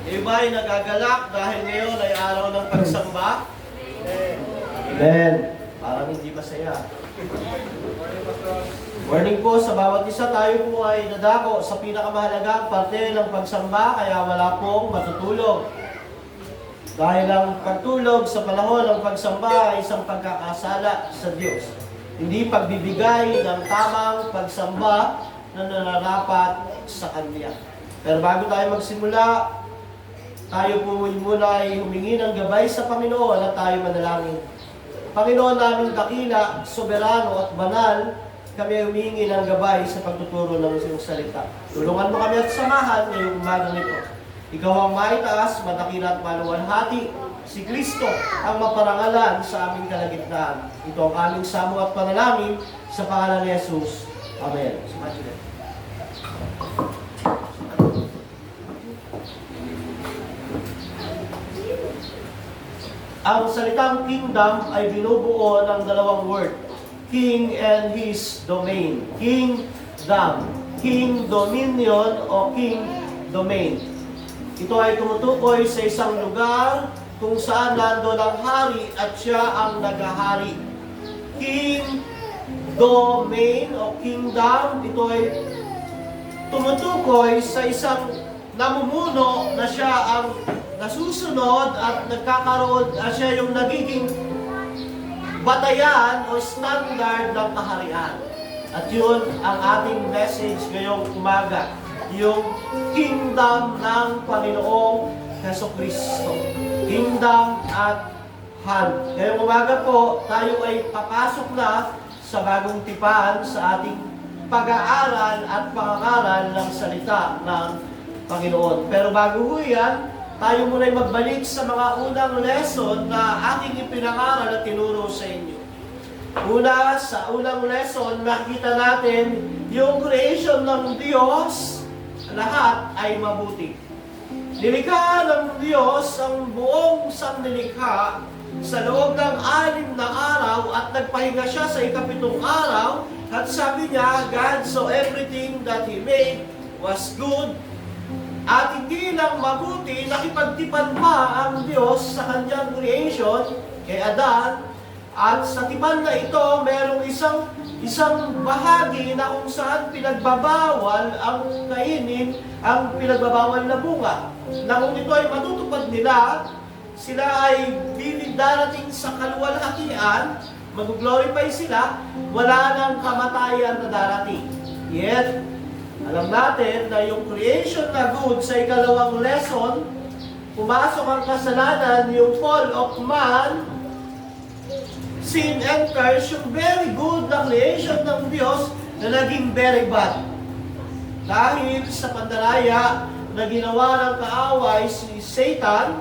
Iba ay nagagalak dahil ngayon ay araw ng pagsamba. Amen. Parang hindi masaya. Morning po sa bawat isa. Tayo po ay nadako sa pinakamahalagang parte ng pagsamba, kaya wala pong matutulog. Dahil ang pagtulog sa panahon ng pagsamba ay isang pagkakasala sa Diyos. Hindi pagbibigay ng tamang pagsamba na nararapat sa Kanya. Pero bago tayo magsimula, tayo po muna ay humingi ng gabay sa Panginoon at tayo manalangin. Panginoon naming dakila, soberano at banal, kami ay humingi ng gabay sa pagtuturo ng iyong salita. Tulungan mo kami at samahan ngayong umagang ito. Ikaw ang maitaas, madakila at maluwalhati. Si Kristo ang maparangalan sa aming kalagitnaan. Ito ang aming samo at panalangin sa pangalan ni Jesus. Amen. Ang salitang kingdom ay binubuo ng dalawang word. King and his domain. Kingdom. King dominion o king domain. Ito ay tumutukoy sa isang lugar kung saan nandoon ang hari at siya ang naghahari. King domain o kingdom, ito ay tumutukoy sa isang namumuno na siya ang nasusunod at nagkakaroon at siya yung nagiging batayan o standard ng kaharian. At yun ang ating message ngayong umaga, yung kingdom ng Panginoong Jesucristo. Kingdom at hand. Ngayong umaga po, tayo ay papasok na sa bagong tipan sa ating pag-aaral at pangangaral ng salita ng Panginoon. Pero bago ho yan, tayo muna ay magbalik sa mga unang lesson na aking ipinangaral at tinuro sa inyo. Una, sa unang lesson, nakita natin yung creation ng Diyos, lahat ay mabuti. Nilikha ng Diyos ang buong sanlilikha sa loob ng 6 na araw at nagpahinga siya sa ikapitong araw at sabi niya, God saw everything that He made was good. At hindi lang mabuti, nakipagtipan pa ang Diyos sa kanyang creation kay Adan. At sa tipan na ito, merong isang bahagi na kung saan pinagbabawal ang kainin, ang pinagbabawal na bunga. Na kung ito ay matutupad nila, sila ay darating sa kaluwalhatian, mag-glorify sila, wala nang kamatayan na darating. Yet, alam natin na yung creation na good sa ikalawang lesson, pumasok ang kasalanan, yung fall of man, sin enters, yung very good na creation ng Diyos na naging very bad. Dahil sa pandaraya na ginawa ng kaaway si Satan,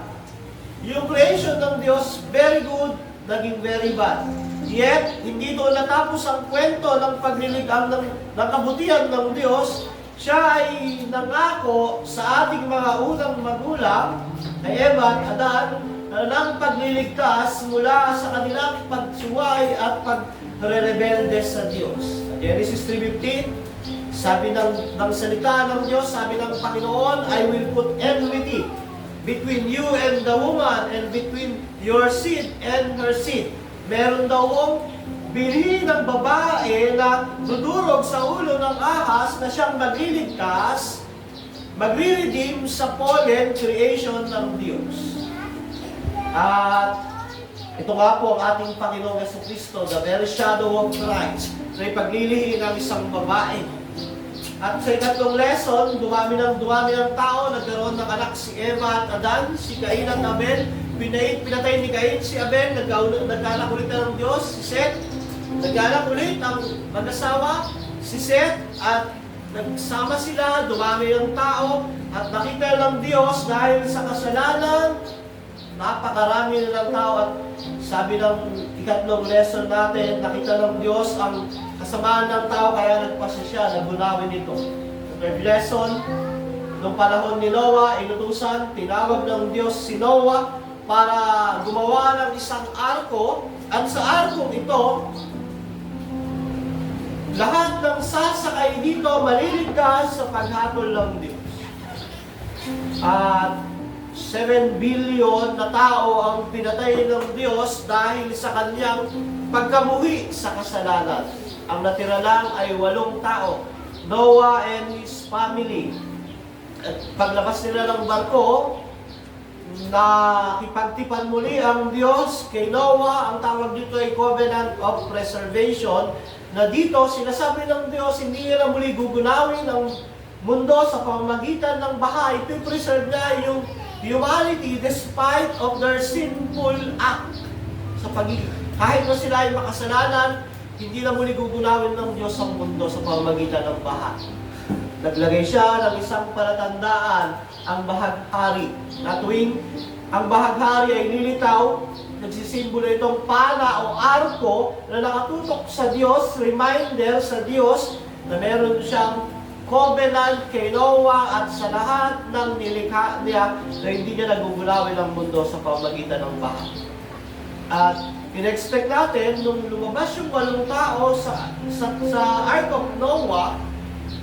yung creation ng Diyos, very good, naging very bad. Yet, hindi doon natapos ang kwento ng pagliligang ng kabutihan ng Diyos. Siya ay nangako sa ating mga unang magulang, kay Eva at Adan, ng pagliligtas mula sa kanilang pagsuway at pagre-rebelde sa Diyos. Genesis 3:15, sabi ng salita ng Diyos, sabi ng Panginoon, I will put enmity between you and the woman and between your seed and her seed. Meron daw bilhin ng babae na dudurog sa ulo ng ahas na siyang magliligtas, magre-redeem sa fallen creation ng Diyos. At ito nga po ang ating Panginoong Jesucristo, the very shadow of Christ, na ipaglilihi ng isang babae. At sa ikatlong lesson, dumami ng tao, nagkaroon ng anak si Eva at Adan, si Cain at Abel, pinatay ni Cain si Abel, nagkaanak ulit ng Diyos, si Seth, nagkaanak ulit ang mag-asawa, si Seth, at nagsama sila, dumami ng tao, at nakita ng Diyos dahil sa kasalanan, napakarami na ng tao, at sabi ng ikatlong lesson natin, nakita ng Diyos ang kasamaan ng tao, kaya nagpasya siya, nagunawin ito. Third lesson, noong panahon ni Noah, inutusan, tinawag ng Diyos si Noah para gumawa ng isang arko, at sa arkong ito, lahat ng sasakay dito maliligtas sa paghatol ng Diyos. At 7 billion na tao ang pinatay ng Diyos dahil sa kanyang pagkamuhi sa kasalanan. Ang natira lang ay 8 tao, Noah and his family. At paglabas nila ng barko, nakipagtipan muli ang Diyos kay Noah. Ang tawag dito ay Covenant of Preservation, na dito sinasabi ng Diyos, hindi niya na muli gugunawin ang mundo sa pamamagitan ng baha. Ipipreserve niya yung humanity despite of their sinful act. Kahit na sila ay makasalanan, hindi na muli gugunawin ng Diyos ang mundo sa pamamagitan ng baha. Naglagay siya ng isang palatandaan, ang bahaghari. Na tuwing ang bahaghari ay lilitaw, nagsisimbolo itong pana o arko na nakatutok sa Diyos, reminder sa Diyos na meron siyang covenant kay Noah at sa lahat ng nilikha niya na hindi niya nagugulawin ang mundo sa pamamagitan ng baha. At in-expect natin, nung lumabas yung 8 tao sa Ark of Noah,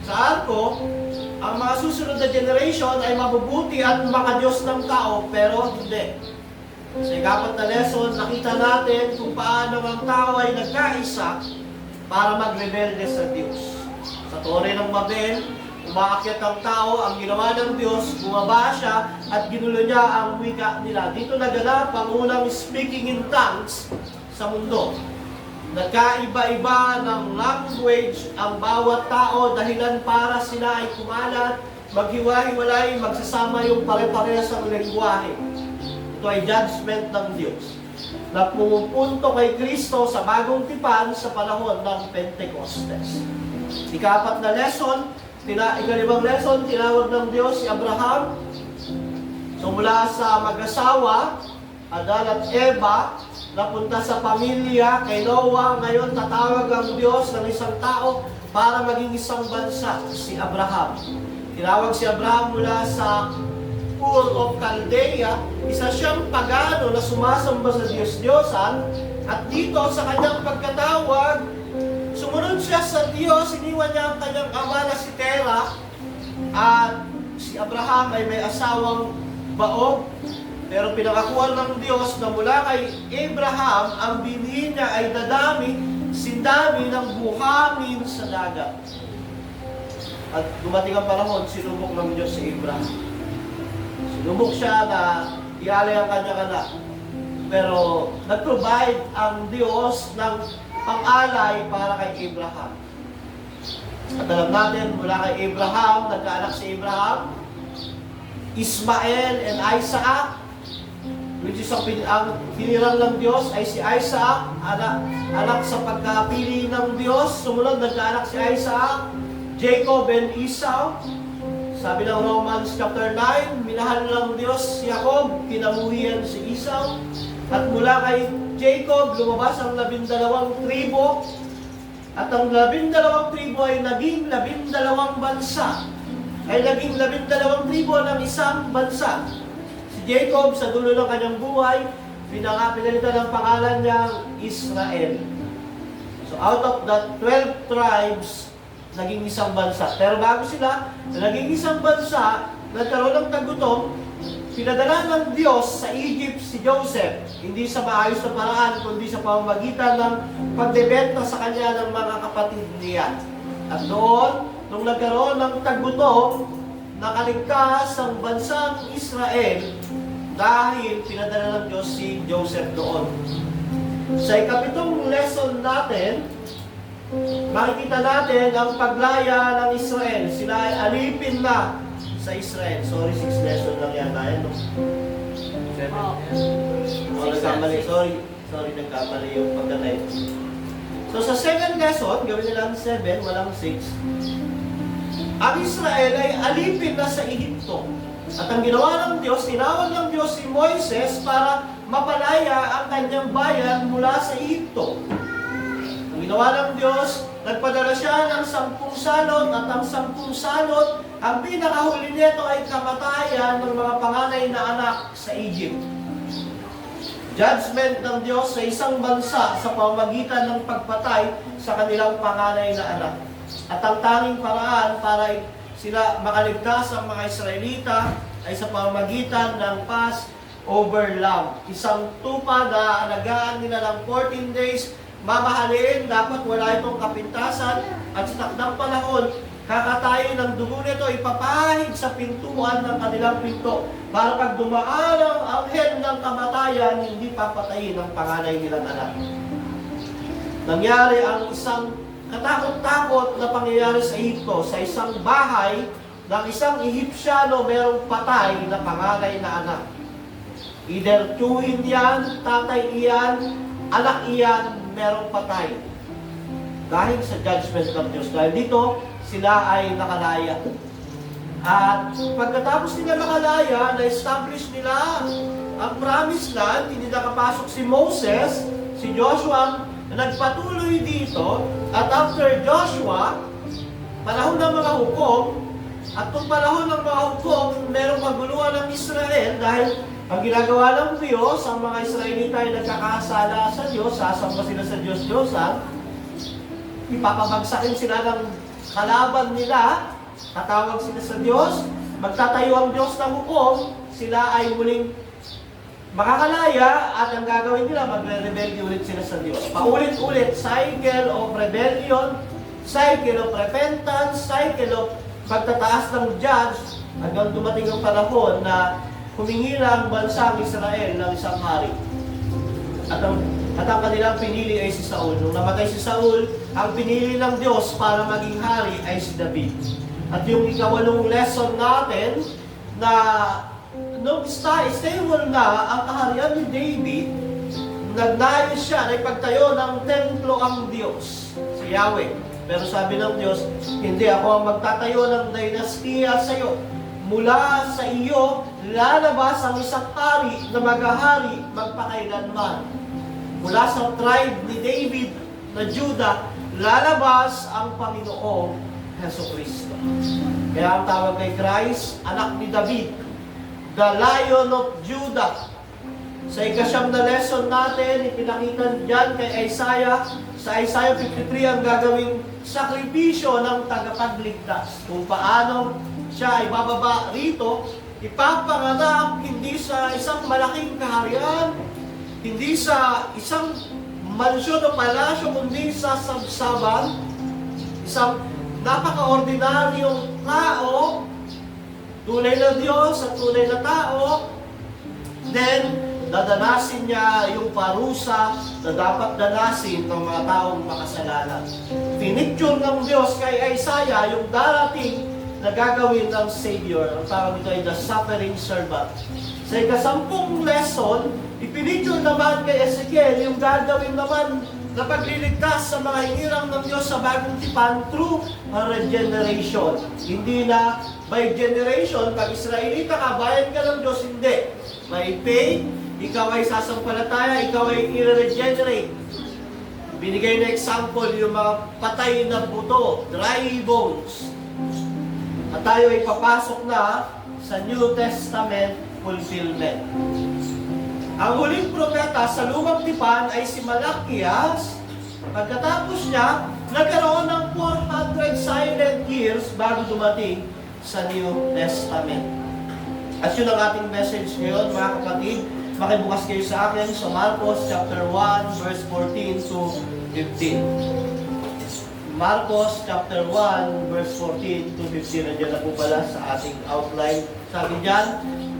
sa arko, ang mga susunod na generation ay mabubuti at mga Diyos ng tao, pero hindi. Sa 4 na lesson, nakita natin kung paano ang tao ay nagkaisa para magrebelde sa Diyos. Sa Torre ng Babel, umaakyat ang tao, ang ginawa ng Diyos, bumaba siya at ginulo niya ang wika nila. Dito naganap ang unang speaking in tongues sa mundo. Nagkaiba-iba ng language ang bawat tao, dahilan para sila ay kumalat, maghiwa-hiwalay, magsasama yung pare-parehas ang lengguwahe. Ito ay judgment ng Diyos na pumupunto kay Kristo sa bagong tipan sa panahon ng Pentecostes. 4 na lesson, 5 lesson, tinawag ng Diyos si Abraham. So mula sa mag-asawa, Adan at Eva, napunta sa pamilya kay Noah. Ngayon tatawag ang Diyos ng isang tao para maging isang bansa, si Abraham. Tinawag si Abraham mula sa Ur of Chaldea, isa siyang pagano na sumasamba sa Diyos-Diyosan, at dito sa kanyang pagkatawag, sumunod siya sa Diyos, iniwan niya ang kanyang ama na si Terah, at si Abraham ay may asawang Baog. Pero pinakakuha ng Diyos na mula kay Abraham, ang binhi niya ay dadami, sindami ng buhangin sa dagat. At dumating ang panahon, sinubok ng Diyos si Abraham. Sinubok siya na ialay ang kanyang anak. Pero nag-provide ang Diyos ng pang-alay para kay Abraham. At alam natin, mula kay Abraham, nagkaanak si Abraham, Ismael and Isaac, which is ang pinirang ng Diyos ay si Isaac, anak sa pagkapili ng Diyos. Sumunod, nagkaanak si Isaac, Jacob and Esau. Sabi ng Romans chapter 9, minahal ng Diyos si Jacob, kinamuhian si Esau. At mula kay Jacob, lumabas ang 12 tribo. At ang 12 tribo ay naging 12 bansa. Ay naging 12 tribo ng isang bansa. Jacob, sa dulo ng kanyang buhay, pinalitan ng pangalan niyang Israel. So out of the 12 tribes, naging isang bansa. Pero bago sila, naging isang bansa, nagkaroon ng tagutom, pinadala ng Diyos sa Egypt si Joseph, hindi sa maayos na paraan, kundi sa pamamagitan ng pagbebenta sa kanya ng mga kapatid niya. At doon, nung nagkaroon ng tagutom, nakaligtas ang bansang Israel dahil pinadala ng Diyos si Joseph doon. Sa 7 lesson natin, makikita natin ang paglaya ng Israel. Sila ay alipin na sa Israel. Sorry, 6 lesson lang yata yan, no? 7. Nagkamali. Sorry, nagkamali yung pagkatay. So sa 7 lesson, gawin nila ang 7, walang 6. Ang Israel ay alipin na sa Ehipto. At ang ginawa ng Diyos, tinawag ng Diyos si Moises para mapalaya ang kanyang bayan mula sa Ehipto. Ang ginawa ng Diyos, nagpadala siya ng 10 salot, at ang 10 salot, ang pinakahuli nito ay kamatayan ng mga panganay na anak sa Egypt. Judgment ng Diyos sa isang bansa sa pamamagitan ng pagpatay sa kanilang panganay na anak. At ang tanging paraan para sila makaligtas ang mga Israelita ay sa pamamagitan ng Passover Lamb. Isang tupa na alagaan nila ng 14 days, mamahalin, dapat wala itong kapintasan, at sa takdang panahon, kakatayin ng dugo nito, ipapahid sa pintuan ng kanilang pinto, para pag dumaan ang anghel ng kamatayan, hindi papatayin ang panganay nilang anak. Nangyari ang isang katakot-takot na pangyayari sa Egypto, sa isang bahay ng isang Egyptiano, merong patay na panganay na anak. Either tiyuhin yan, tatay iyan, anak iyan, merong patay. Dahil sa judgment ng Diyos. Dahil dito, sila ay nakalaya. At pagkatapos nila nakalaya, na-establish nila ang promised land, hindi nakapasok si Moses, si Joshua, na nagpatuloy dito, at after Joshua, panahon ng mga hukom, at kung panahon ng mga hukom, merong maguluhan ng Israel dahil ang ginagawa ng Diyos, ang mga Israelita ay nagkakasala sa Diyos, sasamba sila sa Diyos-Diyosan, ipapabagsakin sila ng kalaban nila, tatawag sila sa Diyos, magtatayo ang Diyos ng hukom, sila ay muling makakalaya, at ang gagawin nila, magre-rebelli ulit sila sa Diyos. Paulit-ulit, cycle of rebellion, cycle of repentance, cycle of pagtataas ng judge, hanggang dumating ang panahon na humingi na ang bansang Israel ng isang hari. At ang kanilang pinili ay si Saul. Nung namatay si Saul, ang pinili ng Diyos para maging hari ay si David. At yung ikawalong lesson natin, na nung stable na ang kaharian ni David, nagnayos siya na ipagtayo ng templo ang Diyos, si Yahweh. Pero sabi ng Diyos, hindi ako ang magtatayo ng dynastiya sa iyo. Mula sa iyo, lalabas ang isang hari na maghahari magpakailanman. Mula sa tribe ni David na Judah, lalabas ang Panginoong Jesucristo. Kaya ang tawag kay Christ, anak ni David, the Lion of Judah. Sa ikasyam na lesson natin, ipinakita dyan kay Isaiah, sa Isaiah 53 ang gagawing sakripisyo ng tagapagligtas. Kung paano siya ay bababa rito, ipapanganak hindi sa isang malaking kaharian, hindi sa isang mansyon o palasyo, kundi sa sabsaban, isang napaka-ordinaryong tao, tunay na Diyos at tunay na tao, then dadanasin niya yung parusa na dapat danasin ng mga taong makasalanan. Pinicture ng Diyos kay Isaiah yung darating na gagawin ng Savior. Ang tawag nito ay the suffering servant. Sa ikasampung lesson, ipinicture naman kay Ezekiel yung gagawin naman na pagliligtas sa mga hinirang ng Diyos sa bagong tipan through regeneration. Hindi na by generation, pag Israelita ka, bayan ka ng Diyos, hindi. May faith, ikaw ay sasampalataya, ikaw ay i-regenerate. Binigay na example yung mga patay na buto, dry bones. At tayo ay papasok na sa New Testament fulfillment. Ang huling propeta sa Lumang Tipan ay si Malakias. Pagkatapos niya, nagkaroon ng 400 silent years bago dumating sa New Testament. At yun ang ating message ngayon, mga kapatid. Makibukas kayo sa akin sa Marcos chapter 1, verse 14 to 15. Marcos chapter 1, verse 14 to 15. Nandiyan na po pala sa ating outline. Sabi diyan,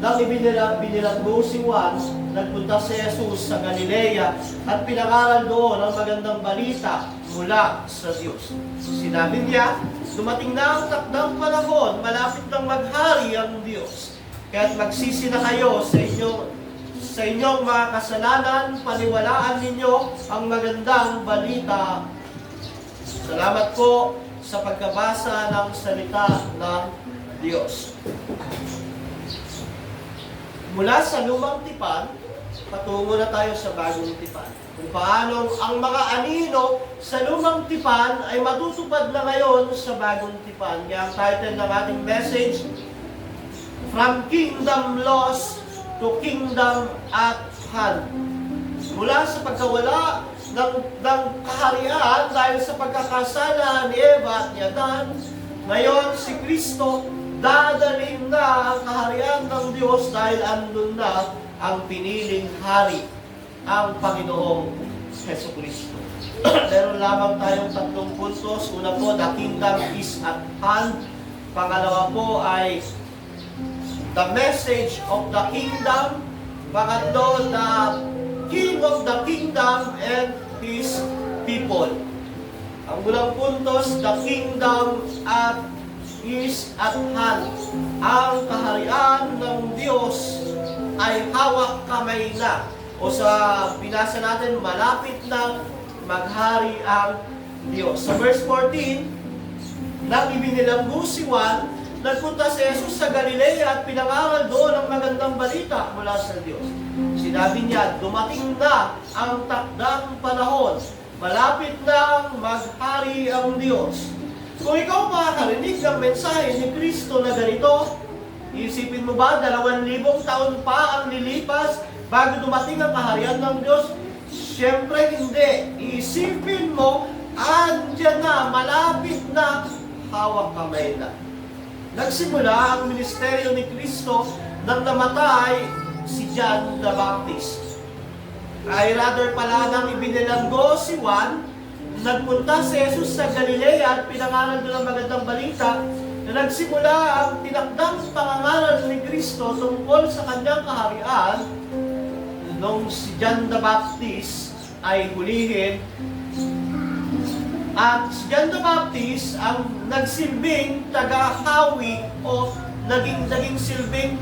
nang ibinilagbo si Juan, nagpunta si Jesus sa Galilea at pinangaral doon ang magandang balita mula sa Diyos. Sinabi niya, dumating na ang takdang panahon, malapit nang maghari ang Diyos. Kaya't magsisi na kayo sa inyong mga kasalanan, paniwalaan ninyo ang magandang balita. Salamat po sa pagkabasa ng salita ng Diyos. Mula sa Lumang Tipan, patungo na tayo sa Bagong Tipan. Kung paano ang mga anino sa Lumang Tipan ay matutupad na ngayon sa Bagong Tipan. Kaya ang title ng ating message, From Kingdom Lost to Kingdom at Hand. Mula sa pagkawala ng kaharian dahil sa pagkakasala ni Eva at ni Adan, ngayon si Kristo dadalhin na ang kaharian ng Diyos dahil andun na ang piniling hari, ang Panginoong Jesucristo. Meron lamang tayong 3 puntos. Una po, the kingdom is at hand. Pangalawa po ay the message of the kingdom. Pangatlo, the king of the kingdom and his people. Ang unang puntos, the kingdom is at hand. Ang kaharian ng Diyos ay hawak kamay na. O sa binasa natin, malapit na maghari ang Diyos. Sa verse 14, nang ibinilanggo si Juan, nagpunta si Jesus sa Galilea at pinangaral doon ang magandang balita mula sa Diyos. Sinabi niya, dumating na ang takdang panahon. Malapit nang maghari ang Diyos. Kung ikaw makakarinig ng mensahe ni Kristo na ganito, isipin mo ba, 2,000 taon pa ang lilipas bago dumating ang kaharian ng Diyos? Siyempre hindi. Isipin mo, andyan na, malapit na, hawak kamay na. Nagsimula ang ministeryo ni Kristo nang namatay si John the Baptist. Ay rather pala nang ibinilanggo si Juan, nagpunta si Jesus sa Galilea at pinangaral doon ang magandang balita na nagsimula ang tinakdang pangangaral ni Kristo tungkol sa kanyang kaharian nung si John the Baptist ay hulihin. At si John the Baptist ang nagsilbing taga-hawi o naging silbing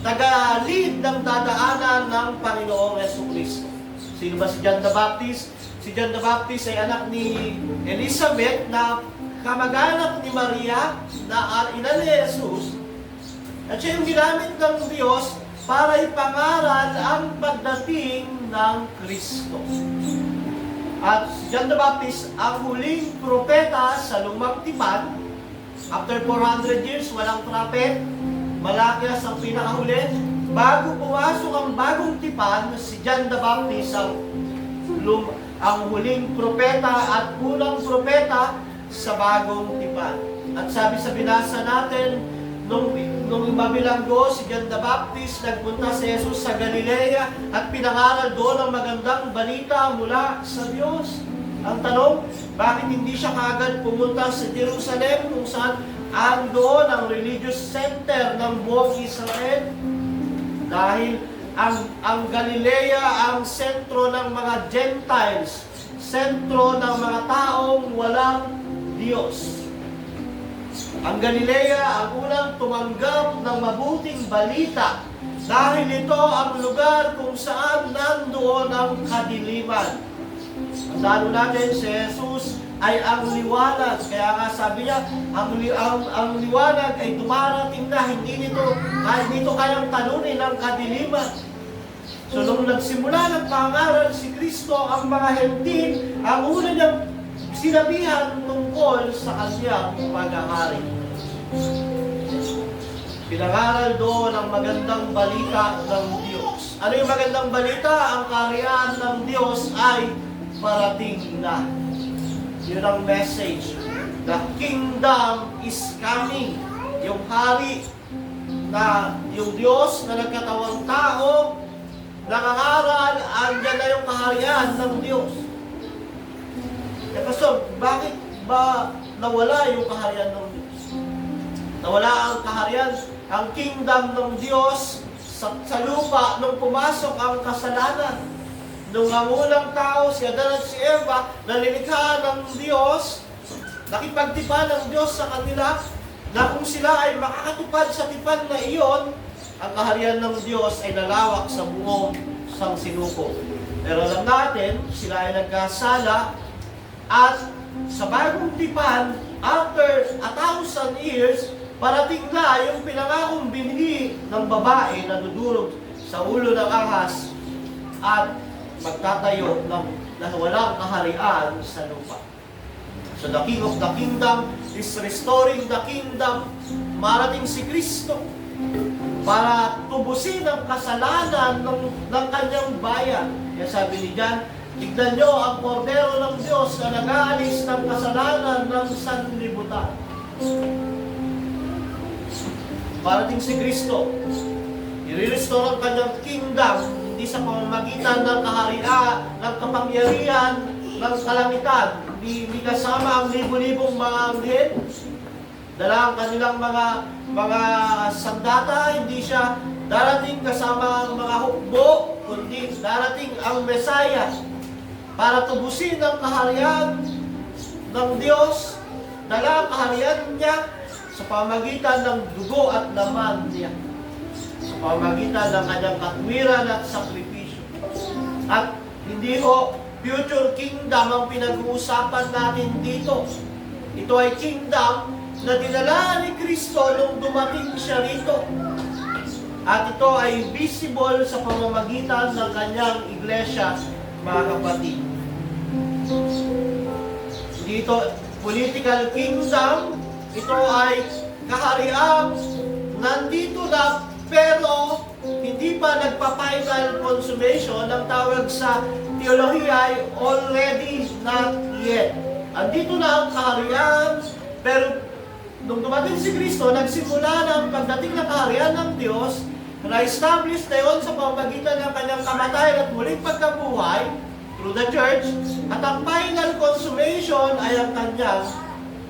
taga-lead ng dadaanan ng Panginoong Jesucristo. Sino ba si John the Baptist? Si John the Baptist ay anak ni Elizabeth na kamag-anak ni Maria na ina ni Jesus. At siya yung ginamit ng Diyos para ipangaral ang pagdating ng Kristo. At si John the Baptist ang huling propeta sa lumang tipan. After 400 years, walang prophet. Malakias ang pinakahuli. Bago pumasok ang bagong tipan, si John the Baptist ang huling propeta at unang propeta sa bagong tipan. At sabi sa binasa natin, nung mabilanggo si John the Baptist, nagpunta si Jesus sa Galilea at pinangaral doon ang magandang balita mula sa Diyos. Ang tanong, bakit hindi siya kaagad pumunta sa Jerusalem kung saan doon ang religious center ng buong Israel? Dahil ang Galilea ang sentro ng mga Gentiles, sentro ng mga taong walang Diyos. Ang Galilea ang unang tumanggap ng mabuting balita dahil ito ang lugar kung saan nandoon ang kadiliman. Tandaan natin, si Jesus ay ang liwanag. Kaya nga sabi niya, ang liwanag ay dumarating na, hindi nito kayang talunin ang kadiliman. So nung nagsimula ng pangaral si Kristo, ang mga hentil, ang una niyang sinabihan tungkol sa kanyang paghahari. Pinangaral doon ang magandang balita ng Diyos. Ano yung magandang balita? Ang kaharian ng Diyos ay parating na. Yun ang message. The kingdom is coming. Yung hari na yung Diyos na nagkatawang tao, nangangaral, andyan na yung kaharian ng Diyos. So, bakit ba nawala yung kaharian ng Diyos? Nawala ang kaharian, ang kingdom ng Diyos sa lupa nung pumasok ang kasalanan. Nung ang unang tao, si Adan at si Eva, nalilikha ng Diyos, nakipagtipan ng Diyos sa kanila, na kung sila ay makakatupad sa tipan na iyon, ang kaharian ng Diyos ay nalawak sa buong sangsinuko. Pero alam natin, sila ay nagkasala, at sa bagong tipan, after 1,000 years, parating na yung pinangakong binhi ng babae na dudurog sa ulo ng ahas at magtatayo ng walang kaharian sa lupa. So the King of the Kingdom is restoring the kingdom. Marating si Kristo para tubusin ang kasalanan ng kanyang bayan. Kaya sabi ni John, tignan nyo ang kordero ng Diyos na nag-aalis ng kasalanan ng sanlibutan. parating si Kristo. I-restore ang kanyang kingdom, hindi sa pamamagitan ng kaharian, ng kapangyarihan, ng kalamitan. Hindi kasama ang libo-libong mga anghel. Dala ang kanilang mga sandata, hindi siya darating kasama ang mga hukbo, kundi darating ang Mesaya para tubusin ang kaharian ng Diyos. Dala ang kaharian niya sa pamagitan ng dugo at laman niya, sa pamagitan ng kanyang katwiran at sakripisyo. At hindi ho future kingdom ang pinag-uusapan natin dito. Ito ay kingdom na dinala ni Kristo nung dumating siya rito. At ito ay visible sa pamamagitan ng kanyang iglesia, mga kapatid. Dito, political kingdom, ito ay kaharian, nandito na, pero hindi pa nagpa-final consummation. Ang tawag sa teolohiya ay already not yet. Andito na ang kaharian, pero nung dumating si Kristo, nagsimula ng pagdating ng kaharian ng Diyos, na-establish na yun sa pamamagitan ng kanyang kamatayan at muling pagkabuhay through the church, at ang final consummation ay ang kanyang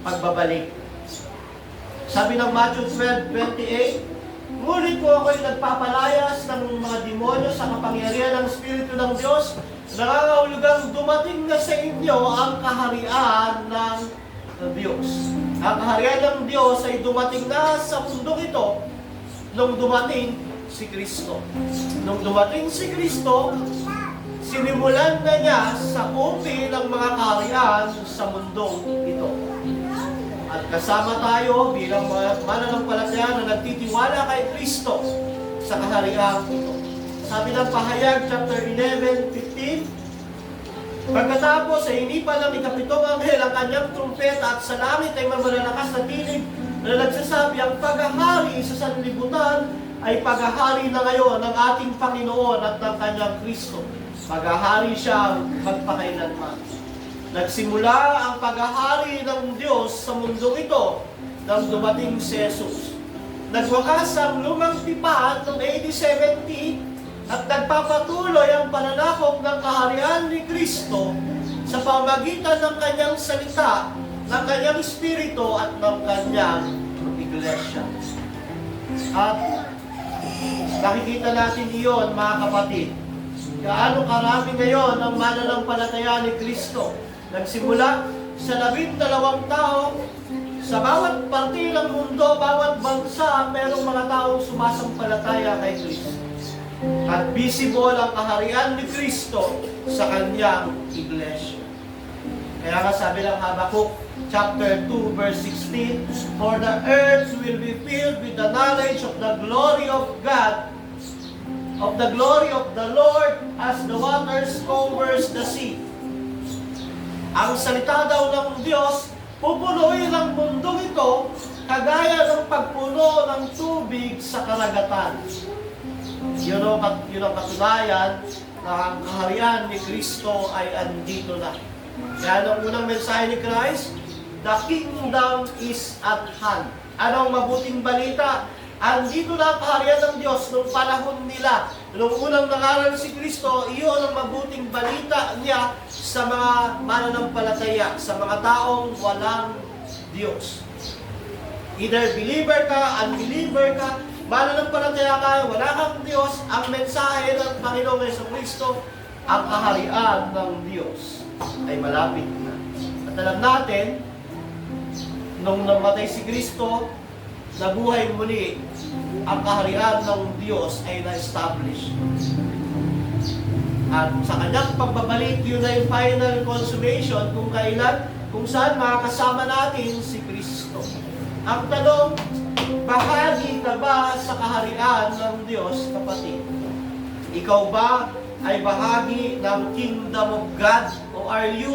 pagbabalik. Sabi ng Matthew 12:28, ngunit po ako'y nagpapalayas ng mga demonyo sa kapangyarihan ng Espiritu ng Diyos, nangangahulugang dumating na sa inyo ang kaharian ng Diyos. Ang kaharian ng Diyos ay dumating na sa mundong ito nung dumating si Kristo. Nung dumating si Kristo, sinimulan na niya sa umpi ng mga kaharian sa mundong ito. At kasama tayo bilang mga mananampalataya na nagtitiwala kay Kristo sa kaharian ito. Sabi ng Pahayag, chapter 11:15, pagkatapos ay hinipan ng ikapitong anghel ang kanyang trumpeta at sa langit ay malalakas na tinig na nagsasabi, ang paghahari sa sanlibutan ay paghahari na ngayon ng ating Panginoon at ng kanyang Kristo. Paghahari siya magpakailanman. Nagsimula ang paghahari ng Diyos sa mundong ito nang dumating si Jesus. Nagwakas ang lumang tipan noong AD 70 at nagpapatuloy ang pananakop ng kaharian ni Kristo sa pamagitan ng kanyang salita, ng kanyang espiritu at ng kanyang iglesia. At nakikita natin iyon, mga kapatid. Gaano karami ngayon ang mananampalataya ni Kristo. Nagsimula sa 12 tao, sa bawat parte ng mundo, bawat bansa, merong mga taong sumasampalataya kay Kristo. At visible ang kaharian ni Kristo sa kanyang iglesia. Kaya nga sabi ng Habakkuk, chapter 2, verse 16, for the earth will be filled with the knowledge of the glory of God, of the glory of the Lord, as the waters covers the sea. Ang salita daw ng Diyos, pupunuin ang mundong ito, kagaya ng pagpuno ng tubig sa karagatan. Yun ang katunayan na ang kaharian ni Kristo ay andito na. Kaya nung unang mensahe ni Christ, the kingdom is at hand. Anong mabuting balita? Andito na ang kaharian ng Diyos noong panahon nila. Noong unang nangaral si Kristo, iyon ang mabuting balita niya sa mga mananampalataya, sa mga taong walang Diyos. Either believer ka, unbeliever ka, mananampalataya ka, wala kang Diyos, ang mensahe ng Panginoong Jesucristo, ang kaharian ng Diyos ay malapit na. At alam natin, nung namatay si Kristo, nabuhay muli, ang kaharian ng Diyos ay na-establish. At sa kanyang pagbabalik, yun na yung final consummation kung kailan, kung saan makakasama natin si Kristo. Ang tanong, bahagi ka ba sa kaharian ng Diyos, kapatid? Ikaw ba ay bahagi ng kingdom of God? O are you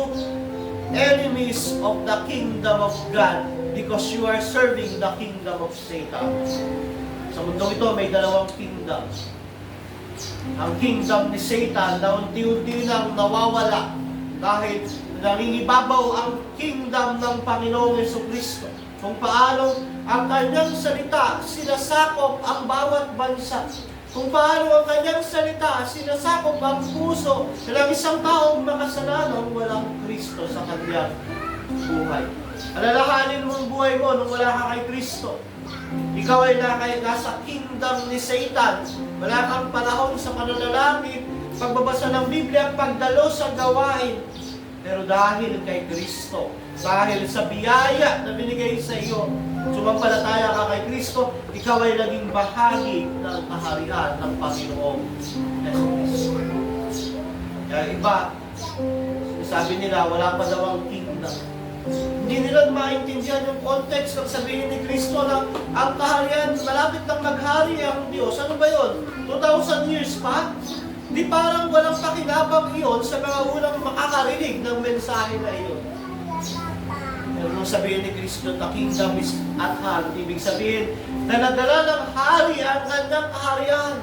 enemies of the kingdom of God because you are serving the kingdom of Satan? Sa mundong ito, may dalawang kingdom. Ang kingdom ni Satan na unti-unti nang nawawala dahil nangingibabaw ang kingdom ng Panginoong Jesucristo. Kung paano ang kanyang salita sinasakop ang bawat bansa. Kung paano ang kanyang salita sinasakop ang puso ng isang taong makasalanan walang Kristo sa kanyang buhay. Alalahanin mo ang buhay mo nung wala ka kay Kristo. Ikaw ay nasa kingdom ni Satan. Wala kang panahon sa pananalangin, pagbabasa ng Biblia, pagdalo sa gawain. Pero dahil kay Kristo, dahil sa biyaya na binigay sa iyo, sumampalataya ka kay Kristo, ikaw ay naging bahagi ng kaharian ng Panginoong Jesucristo. Kaya iba, sabi nila, wala pa daw ang kingdom. Hindi nila maintindihan yung context ng sabihin ni Kristo na ang kaharian, malapit ng maghari ang Diyos. Ano ba yun? 2,000 years pa? Di parang walang pakinabang iyon sa mga unang makakarinig ng mensahe na iyon. Pero nung sabihin ni Kristo, the kingdom is at hand, ibig sabihin, daladala ng hari ang kanyang kaharian.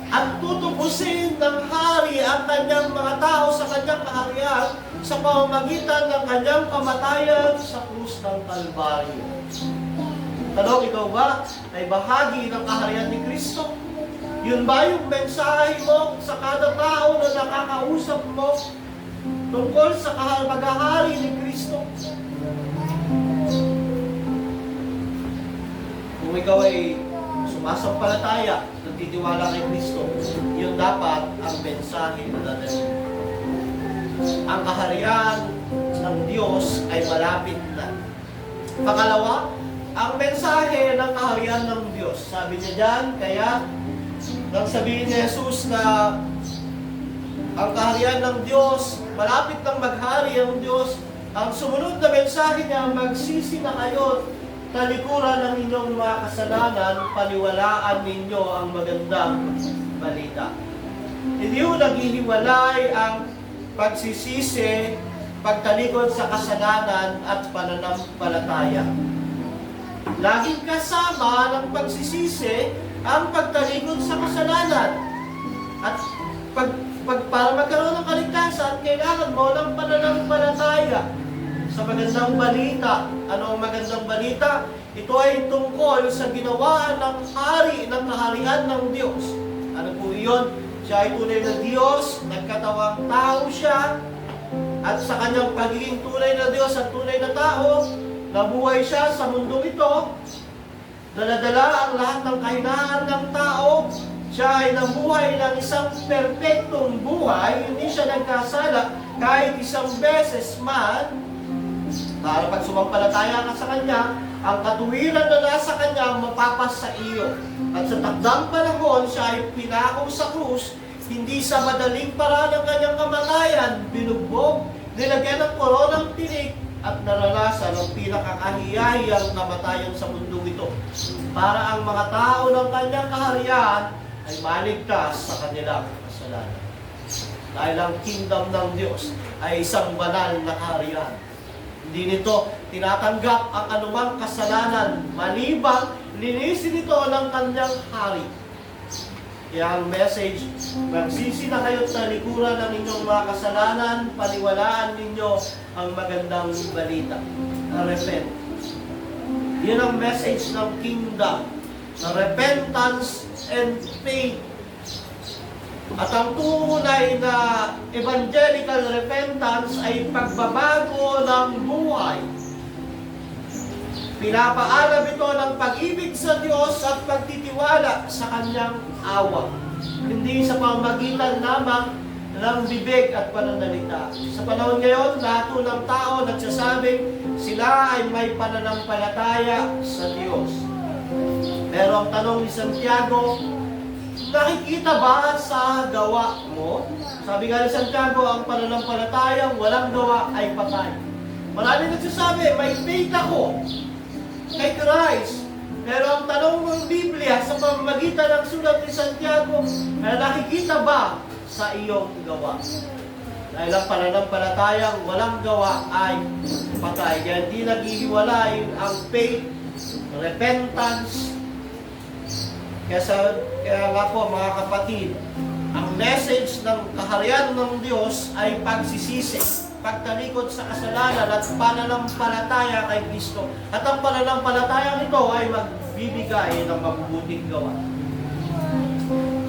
At tutubusin ng hari ang kanyang mga tao sa kanyang kaharian sa pamamagitan ng kanyang kamatayan sa krus ng Kalbaryo. Tanong, ikaw ba ay bahagi ng kaharian ni Kristo? Yun ba yung mensahe mo sa kada tao na nakakausap mo tungkol sa paghahari ni Kristo? Kung ikaw ay sumasampalataya, nagtitiwala kay Kristo, yun dapat ang mensahe na dadalhin. Ang kaharian ng Diyos ay malapit na. Pangalawa, ang mensahe ng kaharian ng Diyos. Sabi niya dyan, kaya nang sabihin ni Jesus na ang kaharian ng Diyos, malapit nang maghari ang Diyos, ang sumunod na mensahe niya, magsisi na kayo, talikuran ng inyong mga kasalanan, paniwalaan ninyo ang magandang balita. Hindi yung naghihiwalay ang pagsisisi, pagtalikod sa kasalanan at pananampalataya. Laging kasama ng pagsisisi ang pagtalikod sa kasalanan. At para magkaroon ng kaligtasan, kailangan mo ng pananampalataya sa magandang balita. Ano ang magandang balita? Ito ay tungkol sa ginawaan ng hari ng kaharian ng Diyos. Ano po iyon? Siya ay tunay na Diyos, nagkatawang tao siya, at sa kanyang pagiging tunay na Diyos at tunay na tao, nabuhay siya sa mundong ito, daladala ang lahat ng kahinaan ng tao. Siya ay nabuhay ng isang perpektong buhay, hindi siya nagkasala kahit isang beses man. Para pag sumampalataya ka sa Kanya, ang katuwiran na nasa Kanya mapapas sa iyo. At sa takdang panahon, siya ay pinako sa krus, hindi sa madaling paraan ng kanyang kamatayan, binugbog, nilagyan ng koronang tinik, at naranasan ang pinakakahiyahiyang kamatayan sa mundong ito. Para ang mga tao ng kanyang kaharian ay maligtas sa kanilang kasalanan. Dahil ang kingdom ng Diyos ay isang banal na kaharian. Hindi nito tinatanggap ang anumang kasalanan, malibang linisin ito ng kanyang hari. Kaya ang message, magsisi na kayo't talikuran ng inyong mga kasalanan, paniwalaan ninyo ang magandang balita. Repent. Yan ang message ng kingdom, na repentance and faith. At ang tunay na evangelical repentance ay pagbabago ng buhay. Pinapaalam ito ng pag-ibig sa Diyos at pagtitiwala sa Kanyang awa. Hindi sa pamamagitan lamang ng bibig at pananalita. Sa panahon ngayon, lahat ng tao nagsasabing sila ay may pananampalataya sa Diyos. Pero ang tanong ni Santiago, nakikita ba sa gawa mo? Sabi nga ni Santiago, ang pananampalatayang walang gawa ay patay. Marami nagsasabi, may faith ako kay Christ. Pero ang tanong ng Biblia sa pamamagitan ng sulat ni Santiago, nakikita ba sa iyong gawa? Dahil ang pananampalatayang walang gawa ay patay. Kaya hindi naghihiwalay ang faith, repentance. Kaya nga po mga kapatid, ang message ng kaharian ng Diyos ay pagsisisi, pagtalikod sa kasalanan at pananampalataya kay Kristo. At ang pananampalataya nito ay magbibigay ng mabubuting gawa.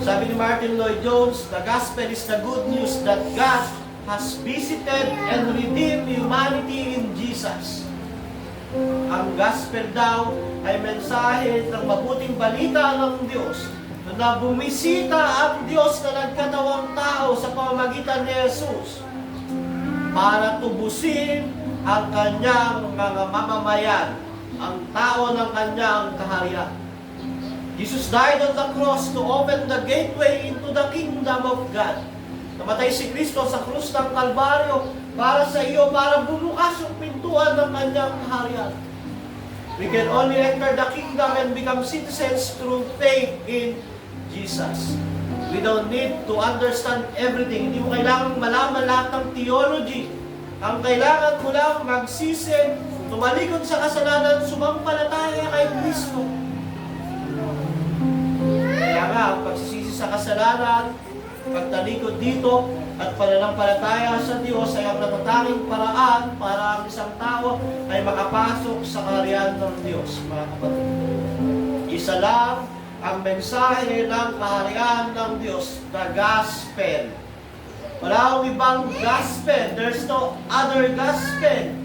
Sabi ni Martin Lloyd-Jones, the gospel is the good news that God has visited and redeemed humanity in Jesus. Ang gospel daw ay mensahe ng mabuting balita ng Diyos na bumisita ang Diyos na nagkatawang tao sa pamamagitan ni Jesus para tubusin ang kanyang mga mamamayan, ang tao ng kanyang kaharian. Jesus died on the cross to open the gateway into the kingdom of God. Namatay si Kristo sa krus ng Kalbaryo para sa iyo, para bumukas yung pintuan ng kanyang kaharian. We can only enter the kingdom and become citizens through faith in Jesus. We don't need to understand everything. Hindi mo kailangang malaman lahat ng theology. Ang kailangan mo lang magsisi, tumalikod sa kasalanan, sumampalataya kay Kristo. Kaya nga, ang pagsisisi sa kasalanan, pagtalikod dito, at pananampalataya sa Diyos ay ang natatanging paraan para ang isang tao ay makapasok sa kaharian ng Diyos, mga kapatid. Isa lang ang mensahe ng kaharian ng Diyos, the gospel. Wala akong ibang gospel. There's no other gospel.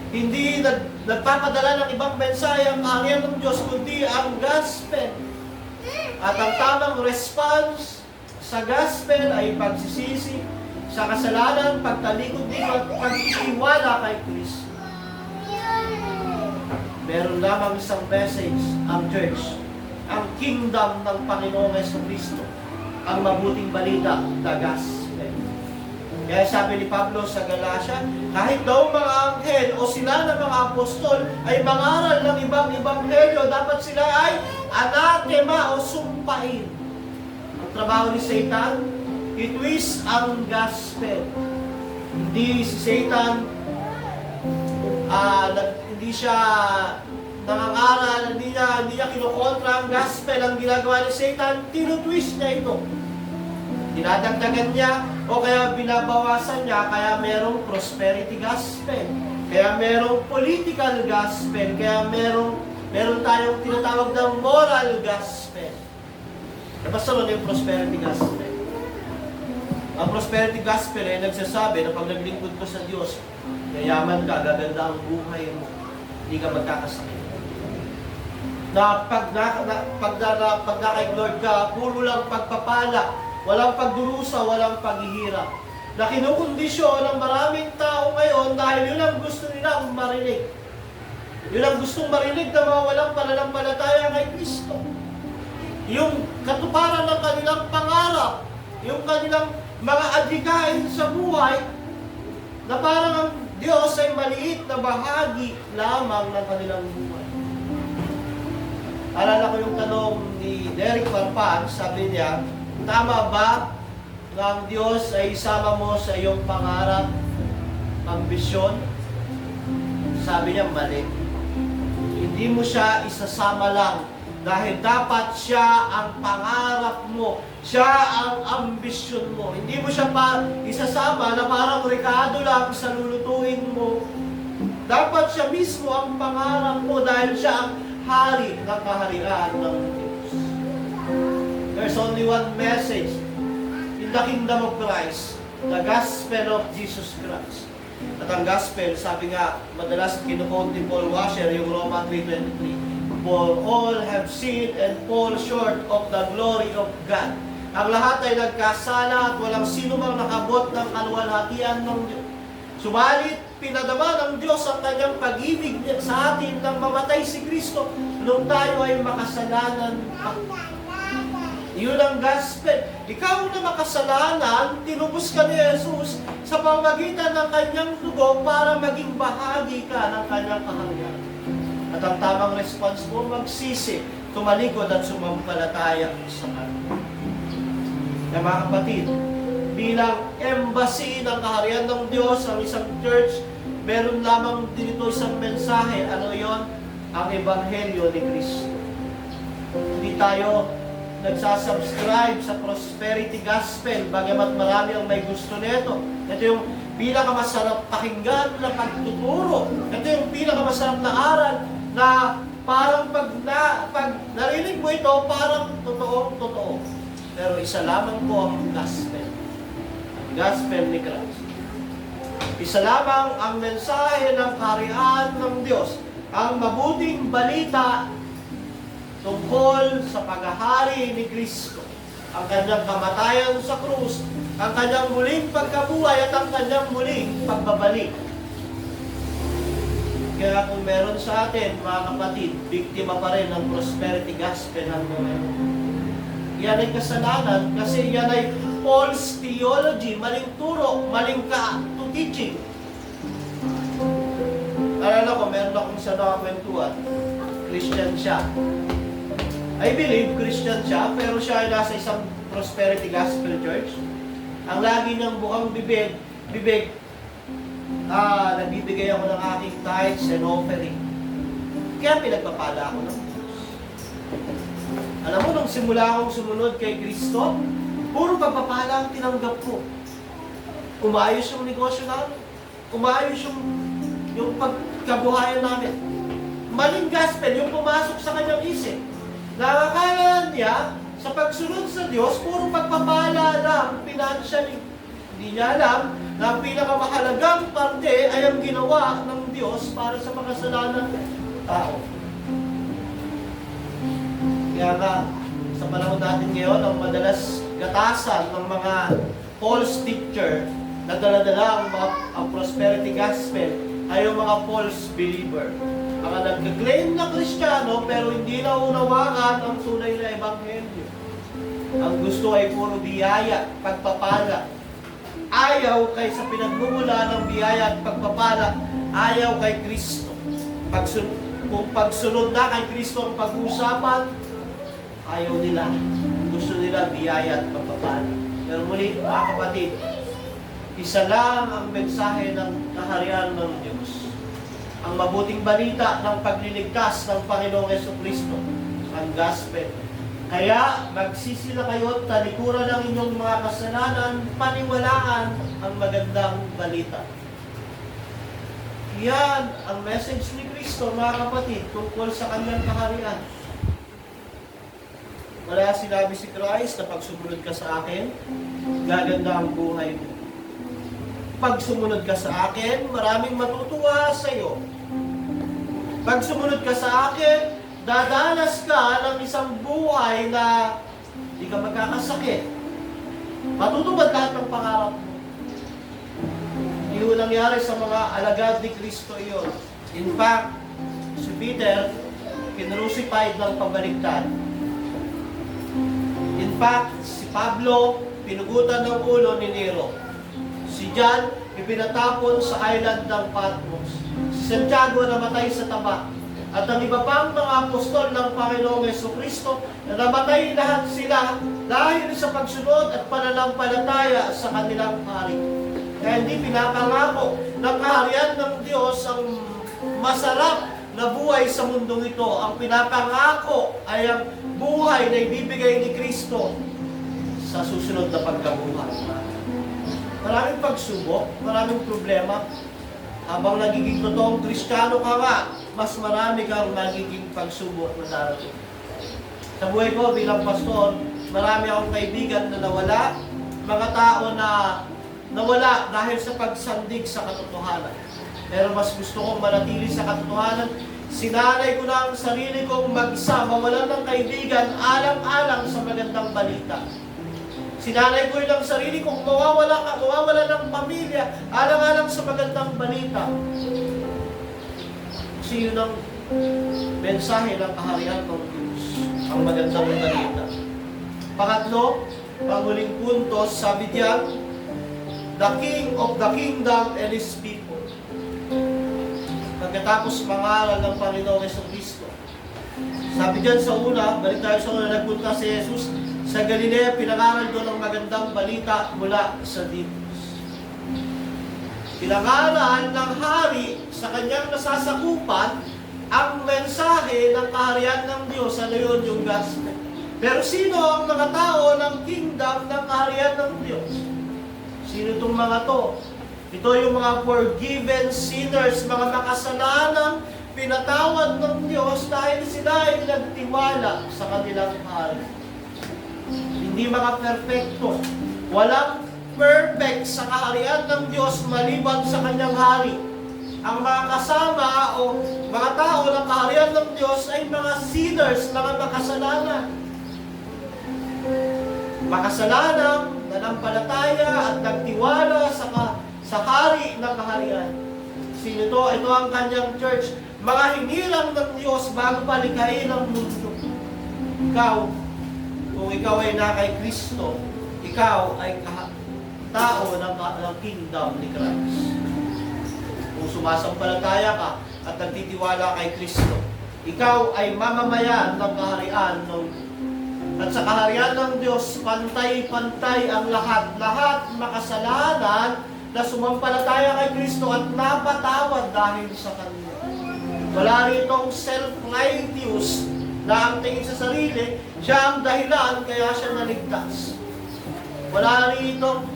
Hindi nagpapadala ng ibang mensahe ang kaharian ng Diyos, kundi ang gospel. At ang tamang response sa gospel ay pagsisisi sa kasalanan, pagtalikod dito at pagtitiwala kay Kristo. Meron lamang isang message ang church, ang kingdom ng Panginoong Jesucristo, ang mabuting balita, the gospel. Kaya sabi ni Pablo sa Galatia, kahit daw mga anghel o sila na mga apostol ay mangaral ng ibang ebanghelyo, dapat sila ay anathema o sumpain. Ang trabaho ni Satan, i-twist ang gospel. Hindi si Satan, hindi siya nangangaral, hindi niya kinukontra ang gospel. Ang ginagawa ni Satan, tinutwist niya ito. Dinadagdagan niya o kaya binabawasan niya, kaya merong prosperity gospel, kaya merong political gospel, kaya meron tayong tinatawag ng moral gospel. Basta nun yung prosperity gospel. Ang prosperity gospel ay nagsasabi na pag naglingkod ko sa Diyos, yayaman ka, gaganda ang buhay mo, hindi ka magkakasakit. Na pag kay Lord ka, puro lang pagpapala, walang pagdurusa, walang paghihirap. Na kinukondisyon ng maraming tao ngayon dahil yun ang gusto nilang marinig. Yun ang gustong marinig na mga walang pananampalataya kay Kristo. Yung katuparan ng kanilang pangarap, yung kanilang mga adhikain sa buhay, na parang ang Diyos ay maliit na bahagi lamang ng kanilang buhay. Alala ko yung tanong ni Derek Parpan, sabi niya, tama ba na ang Diyos ay isama mo sa iyong pangarap, ambisyon? Sabi niya, mali. Hindi mo siya isasama lang dahil dapat siya ang pangarap mo, siya ang ambisyon mo. Hindi mo siya pa isasama na parang rekado lang sa lulutuin mo. Dapat siya mismo ang pangarap mo dahil siya ang hari ng kaharian ng Diyos. There's only one message in the kingdom of Christ, the gospel of Jesus Christ. At ang gospel, sabi nga, madalas kinuquote ni Paul Washer yung Roma 3:23. For all have sinned and fall short of the glory of God. Ang lahat ay nagkasala at walang sino mang nakabot ng kaluwalhatian ng Diyos. Subalit, pinadama ng Diyos ang kanyang pag-ibig sa atin nang mamatay si Kristo nung tayo ay makasalanan pa. Yun ang gospel. Ikaw na makasalanan, tinubos ka ni Jesus sa pamamagitan ng kanyang dugo para maging bahagi ka ng kanyang kaharian. At ang tamang response mo, magsisi, tumalikod at sumampalataya sa kanya. Kaya mga kapatid, bilang embassy ng kaharian ng Diyos, ang isang church, meron lamang dito isang mensahe. Ano yon? Ang Ebanghelyo ni Kristo. Hindi tayo nagsasubscribe sa prosperity gospel, bagamat marami ang may gusto nito. Ito yung pinakamasarap pakinggan na pagtuturo. Ito yung pinakamasarap na aral na parang pag narinig mo ito, parang totoo. Pero isa lamang po ang gospel. Ang gospel ni Christ. Isa lamang ang mensahe ng kaharian ng Diyos. Ang mabuting balita tungkol sa paghahari ni Kristo. Ang kanyang kamatayan sa krus, ang kanyang muling pagkabuhay at ang kanyang muling pagbabalik. Kaya kung meron sa atin, mga kapatid, biktima pa rin ng prosperity gospel hanggang ngayon. Yan ay kasalanan kasi yan ay false theology, maling turo, maling teaching. Alala ko, meron akong isa nakakwentuhan. Christian siya. I believe Christian siya, pero siya ay nasa isang prosperity gospel church. Ang lagi niyang bukang bibig, nagbibigay ako ng aking tithes and offering. Kaya pinagpapala ako ng Diyos. Alam mo, nung simula akong sumunod kay Kristo, puro pagpapala ang tinanggap ko. Umaayos yung negosyo namin. Umaayos yung pagkabuhayan namin. Maling gospel, yung pumasok sa kanyang isip. Nakakala niya, sa pagsunod sa Diyos, puro pagpapala lang financially. Hindi niya alam na ang pinakamahalagang parte ay ang ginawa ng Diyos para sa makasalanan ng tao. Kaya nga, sa panahon natin ngayon, ang madalas gatasan ng mga false teacher na dala-dala ang prosperity gospel ay yung mga false believer. Mga nagka-claim na Kristiyano pero hindi na unawakan ang tunay na ebanghelyo. Ang gusto ay puro biyaya, pagpapala. Ayaw kay sa pinagmumula ng biyaya at pagpapala, ayaw kay Kristo. Kung pagsunod na kay Kristo ang pag-uusapan, ayaw nila. Gusto nila biyaya at pagpapala. Pero muli, mga kapatid, isa lang ang mensahe ng kaharian ng Diyos. Ang mabuting balita ng pagliligtas ng Panginoong Jesucristo, ang gospel. Kaya magsisila kayo at talikuran ng inyong mga kasalanan, paniwalaan ang magandang balita. Yan ang message ni Kristo, mga kapatid, tungkol sa kanyang kaharian. Wala sinabi si Christ na pag sumunod ka sa akin, gaganda ang buhay mo. Pag sumunod ka sa akin, maraming matutuwa sa iyo. Pag sumunod ka sa akin, dadanas ka ng isang buhay na hindi ka magkakasakit. Matutupad lahat ng pangarap mo. Iyon nangyari sa mga alagad ni Kristo iyon. In fact, si Peter, kinrucified ng pabaliktad. In fact, si Pablo, pinugutan ng ulo ni Nero. Si John, ipinatapon sa island ng Patmos. Si Santiago namatay sa taba. At ang iba pang mga apostol ng Panginoong Jesucristo na namatay lahat sila dahil sa pagsunod at pananampalataya sa kanilang hari. Kaya hindi pinapangako ng kaharian ng Diyos ang masarap na buhay sa mundong ito. Ang pinapangako ay ang buhay na ibibigay ni Kristo sa susunod na pagkabuhay. Maraming pagsubok, maraming problema. Habang nagiging totoong Kristiyano ka nga, mas marami kang nagiging pagsubok na darating. Sa buhay ko bilang pastor, marami akong kaibigan na nawala, mga tao na nawala dahil sa pagsandig sa katotohanan. Pero mas gusto kong manatili sa katotohanan. Sinanay ko na ang sarili kong mag-isa, mawalan ng kaibigan, alang-alang sa magandang balita. Sinanay ko yung sarili kong mawawala ng pamilya, alang-alang sa magandang balita. Kasi yun ang mensahe ng kaharian ng Diyos, ang magandang balita. Pangatlo, panghuling punto, sabi diyan, the King of the Kingdom and His people. Pagkatapos mangaral ng Panginoong Jesucristo. Sabi diyan sa una, balik tayo sa una, nagpunta si Jesus sa Galilea, pinangaral doon ang magandang balita mula sa Diyos. Pinangaral ng hari sa kanyang nasasakupan ang mensahe ng kaharian ng Diyos. Ano yun? Yung gospel. Pero sino ang mga tao ng kingdom ng kaharian ng Diyos? Sino itong mga to? Ito yung mga forgiven sinners, mga makasalanang pinatawad ng Diyos dahil sila ay nagtiwala sa kanilang hari. Hindi mga perfecto. Walang perfect sa kaharian ng Diyos maliban sa kanyang hari. Ang mga kasama o mga tao ng kaharian ng Diyos ay mga sinners, mga makasalanan. Makasalanang nanampalataya at nagtiwala sa hari ng kaharian. Sino ito? Ito ang kanyang church. Mga hinilang ng Diyos bago palikhain ang mundo. Ikaw, kung ikaw ay na kay Kristo, ikaw ay tao ng kingdom ni Christ. Kung sumasampalataya ka at nagtitiwala kay Kristo, ikaw ay mamamayan ng kaharian ng at sa kaharian ng Diyos, pantay-pantay ang lahat. Lahat makasalanan na sumampalataya kay Kristo at napatawad dahil sa Kanya. Wala ritong self-righteous na ang tingin sa sarili, siya ang dahilan kaya siya naligtas. Wala ritong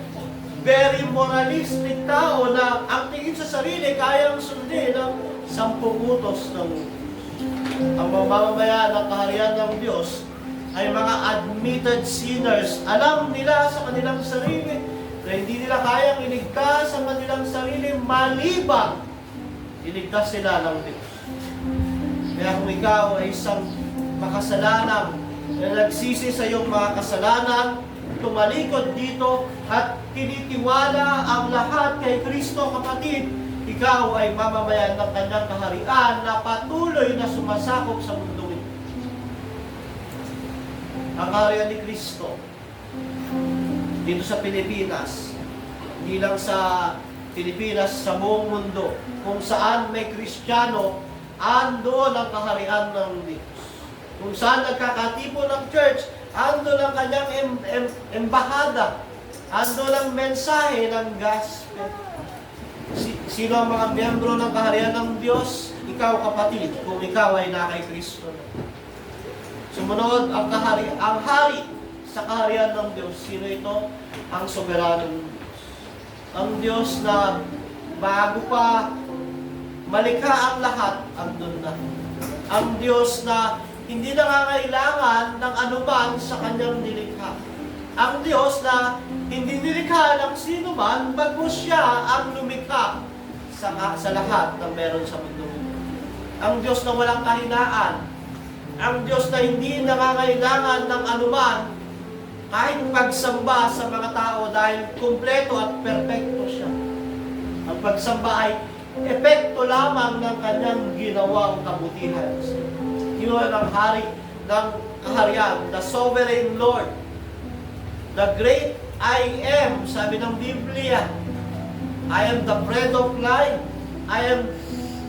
very moralistic tao na ang tingin sa sarili kayang sundin ng 10 utos ng ang mamamayan ng kaharian ng Diyos ay mga admitted sinners. Alam nila sa kanilang sarili na hindi nila kayang iligtas ang kanilang sarili maliban iligtas sila ng Diyos. Kaya kung ikaw ay isang makasalanang na nagsisi sa iyong mga kasalanan, tumalikod dito at tinitiwala ang lahat kay Kristo, kapatid, ikaw ay mamamayan ng kanyang kaharian na patuloy na sumasakop sa mundo. Ang kaharian ni Kristo dito sa Pilipinas, hindi lang sa Pilipinas, sa buong mundo, kung saan may Kristiyano, ando ang kaharian ng Diyos. Kung saan nagkakatipo ng church, ando ang kanyang embahada, ando ang mensahe ng gospel. Sino ang mga miyembro ng kaharian ng Diyos? Ikaw, kapatid, kung ikaw ay na kay Kristo. Sumunod ang hari sa kaharian ng Diyos. Sino ito? Ang soberanong Diyos. Ang Diyos na bago pa malikha ang lahat, andun na. Ang Diyos na hindi nangangailangan ng anuman sa kanyang nilikha. Ang Diyos na hindi nilikha ng sino man, bagkus siya ang lumikha sa lahat ng meron sa mundo. Ang Diyos na walang kahinaan. Ang Diyos na hindi nangangailangan ng anuman kahit pagsamba sa mga tao dahil kumpleto at perpekto siya. Ang pagsamba ay epekto lamang ng kanyang ginawang kabutihan. Yun ang hari ng kaharian, the sovereign Lord, the great I am, sabi ng Biblia. I am the bread of life. I am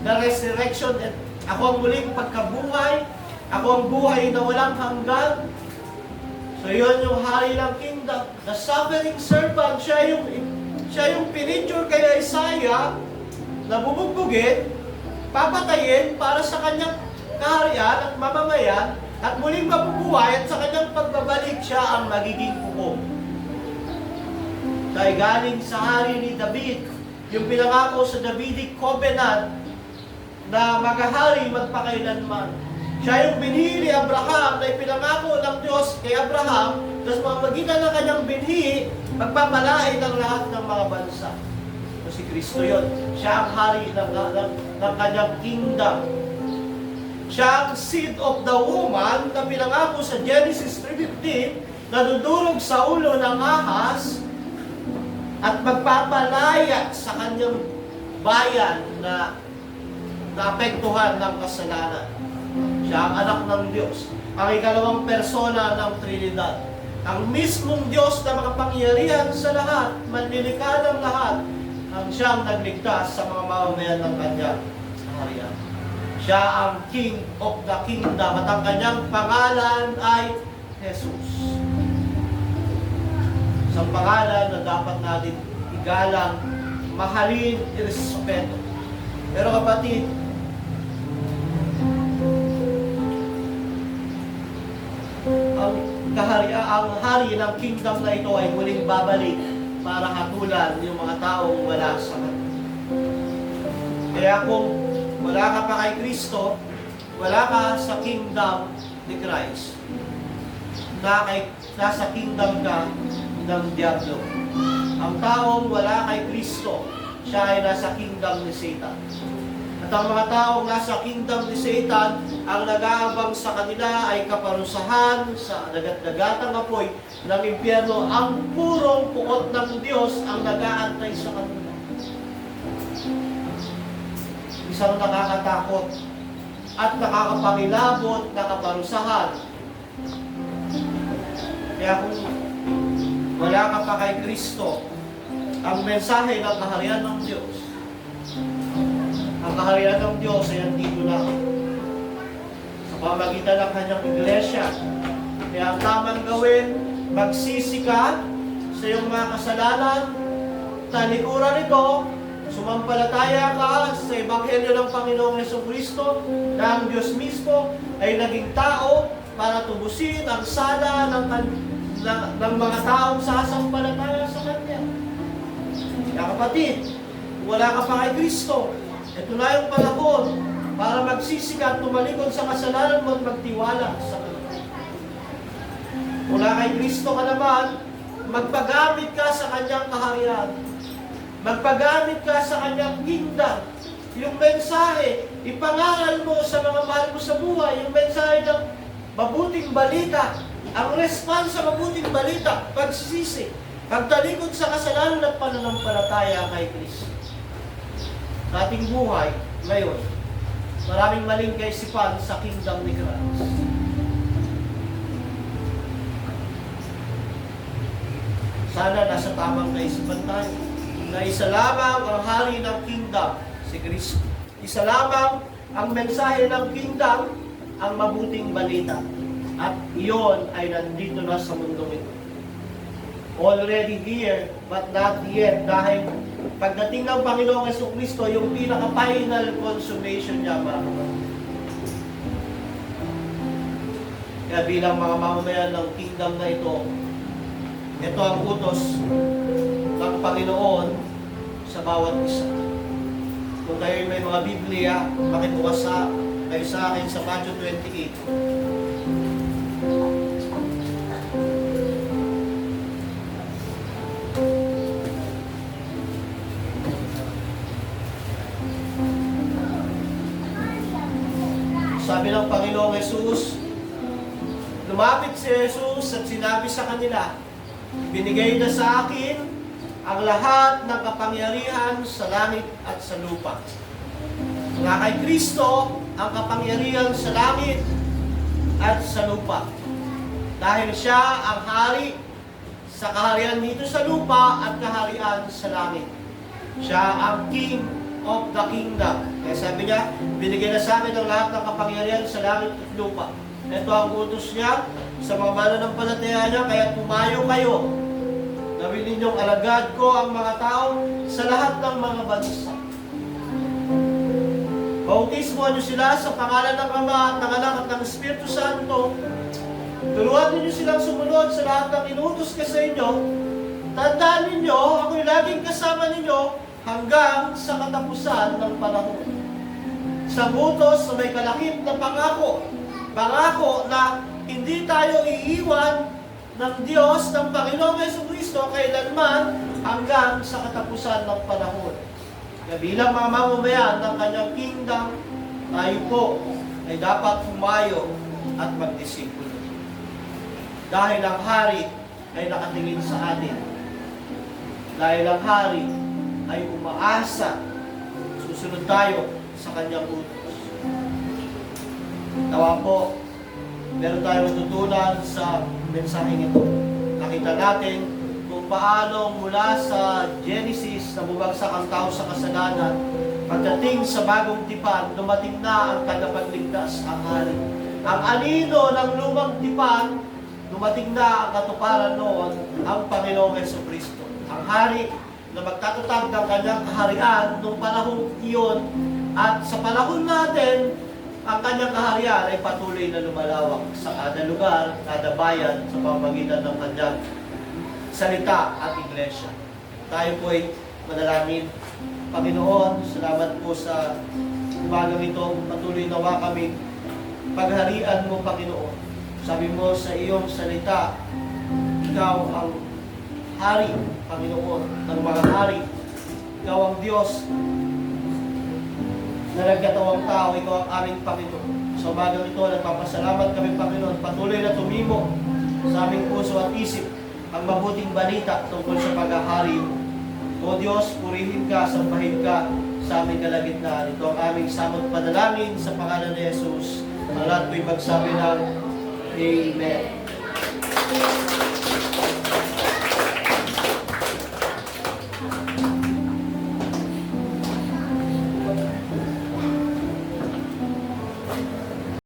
the resurrection. And ako ang muling pagkabuhay. Ako ang buhay na walang hanggan. So yun yung hari ng kingdom. The suffering servant, siya yung pinicture kay Isaiah na bubugbugin, papatayin para sa kanyang kaharian at mamamayan at muling mabubuhay at sa kanyang pagbabalik siya ang magiging hukom. Dahil galing sa hari ni David, yung pinangako sa Davidic covenant na maghahari magpakailanman. Siya yung binhi ni Abraham na ipinangako ng Diyos kay Abraham, tapos mamagitan ng kanyang binhi, magpapalain ng lahat ng mga bansa. So si Kristo yun. Siya ang hari ng kanyang kingdom. Siya ang seed of the woman na pinangako sa Genesis 3:15 na dudurog sa ulo ng ahas at magpapalaya sa kanyang bayan na naapektuhan ng kasalanan. Siya ang anak ng Diyos, ang ikalawang persona ng Trinidad. Ang mismong Diyos na makapangyarihan sa lahat, manlilikha ng lahat, ang siyang nagligtas sa mga mamamayan ng kanyang kaharian. Siya ang King of the Kingdom at ang kanyang pangalan ay Jesus. Isang pangalan na dapat natin igalang, mahalin, irespeto. Pero kapatid, ang ang hari ng kingdom na ito ay muling babalik para hatulan yung mga taong wala sa kanya. Kaya kung wala ka pa kay Kristo, wala ka sa kingdom ni Christ. Nasa kingdom ka ng Diablo. Ang taong wala kay Kristo, siya ay nasa kingdom ni Satan. At ang mga taong nasa kingdom ni Satan, ang nag-aabang sa kanila ay kaparusahan sa dagat-dagatang apoy ng impyerno. Ang purong puot ng Diyos ang nag-aantay sa kanila. Isang nakakatakot at nakakapangilabot na kaparusahan. Kaya kung wala ka pa kay Kristo, ang mensahe ng kaharian ng Diyos, ang kaharian ng Diyos ay nandito na sa pamagitan ng kanyang iglesia. Kaya ang tamang gawin, magsisi ka sa iyong mga kasalanan, talikuran ito, sumampalataya ka sa Ebanghelyo ng Panginoong Jesucristo na ang Diyos mismo ay naging tao para tubusin ang sala ng mga taong sasampalataya sa Kanya. Kaya kapatid, wala ka pa kay Kristo, ito na yung panahon para magsisi ka at tumalikod sa kasalanan mo at magtiwala sa Kanya. Mula kay Kristo ka naman, magpagamit ka sa Kanyang kaharian. Magpagamit ka sa Kanyang kingdom. Yung mensahe, ipangaral mo sa mga mahal mo sa buhay, yung mensahe ng mabuting balita, ang response sa mabuting balita, pagsisisi, pagtalikod sa kasalanan at pananampalataya kay Kristo. Sa ating buhay, ngayon, maraming maling kaisipan sa kingdom ni Christ. Sana nasa tamang kaisipan tayo, na isa lamang ang hari ng kingdom, si Kristo. Isa lamang ang mensahe ng kingdom, ang mabuting balita. At iyon ay nandito na sa mundong ito. Already here, but not yet. Dahil pagdating ng Panginoong Jesucristo, yung pinaka-final consummation niya, mga kapatid. Kaya bilang mga mamamayan ng kingdom na ito ang utos ng Panginoon sa bawat isa. Kung kayo may mga Biblia, makibukas kayo sa akin sa Matthew 28. Sabi ng Panginoong Jesus, lumapit si Jesus at sinabi sa kanila, binigay na sa akin ang lahat ng kapangyarihan sa langit at sa lupa. Nga kay Kristo ang kapangyarihan sa langit at sa lupa. Dahil siya ang hari sa kaharian dito sa lupa at kaharian sa langit. Siya ang King of the Kingdom. Kaya sabi niya, binigay na sa amin ang lahat ng kapangyarihan sa langit at lupa. Ito ang utos niya sa mga mananampalataya niya, kaya pumayo kayo. Gawin ninyong alagad ko ang mga tao sa lahat ng mga bansa. Bautismuhan niyo sila sa pangalan ng Ama at ng Anak at ng Espiritu Santo. Turuan ninyo silang sumunod sa lahat ng inutos ko sa inyo. Tandaan ninyo, ako'y laging kasama ninyo hanggang sa katapusan ng panahon. Sa utos na may kalakip na pangako. Pangako na hindi tayo iiwan ng Diyos, ng Panginoong Jesucristo kailanman hanggang sa katapusan ng panahon. Kaya bilang mga mamamayan ng kanyang kingdom, tayo po ay dapat pumayo at magdisipulo. Dahil ang hari ay nakatingin sa atin. Dahil ang hari ay umaasa, susunod tayo sa kanyang utos. Tawa po, meron tayong matutunan sa mensaheng ito. Nakita natin kung paano mula sa Genesis na bumagsak ang tao sa kasalanan, pagdating sa bagong tipan, dumating na ang tagapagligtas, ang hari. Ang anino ng lumang tipan, dumating na ang katuparan noon, ang Panginoong Jesucristo. Ang hari na magtatutag ng kanyang kaharian noong panahon iyon, at sa panahon natin, ang kanyang kaharian ay patuloy na lumalawak sa kada lugar, kada bayan, sa pamamagitan ng kanyang salita at iglesia. Tayo po ay manalangin. Panginoon, salamat po sa umagang ito. Patuloy nawa kami pagharian mo, Panginoon. Sabi mo sa iyong salita, ikaw ang hari, Panginoon, ng mga hari. Ikaw ang Diyos na nagkatawang tao, ikaw ang aming Panginoon. Sa umagang ito, nagpapasalamat kami, Panginoon. Patuloy na tumimo sa aming puso at isip ang mabuting balita tungkol sa paghahari mo. O Diyos, purihin ka, sambahin ka sa aming kalagitnaan. Ito ang aming samot panalangin sa pangalan ni Jesus. Ang lahat ko'y magsabi ng Amen.